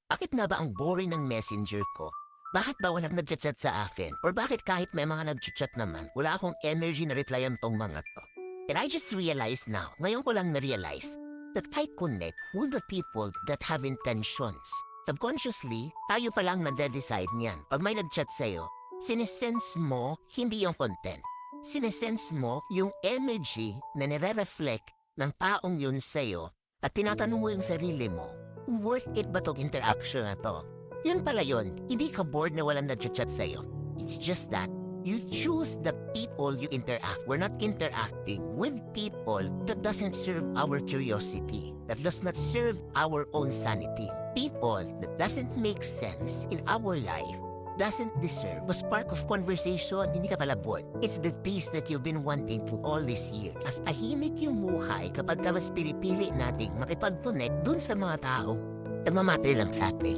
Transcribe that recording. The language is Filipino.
Bakit nga ba ang boring ng messenger ko? Bakit ba walang nagchat-chat sa akin? Or bakit kahit may mga nagchat-chat naman, wala akong energy na replyan tong mga to? And I just realized now, ngayon ko lang na-realize, that I connect with the people that have intentions. Subconsciously, tayo pa lang nade-decide niyan. Pag may nag-chat sa'yo, sinesense mo hindi yung content. Sinesense mo yung energy na nire-reflect ng taong yun sa'yo at tinatanong mo yung sarili mo, worth it ba tong interaction na to? Yun pala yun, hindi ka bored na walang nag-chat sa'yo. It's just that you choose the people you interact. We're not interacting with people that doesn't serve our curiosity, that does not serve our own sanity. People that doesn't make sense in our life doesn't deserve a spark of conversation. Hindi ka pala bored. It's the taste that you've been wanting to all this year. As tahimik yung buhay kapag ka mas pinipili nating makipag-connect dun sa mga tao na mamatter lang sa atin.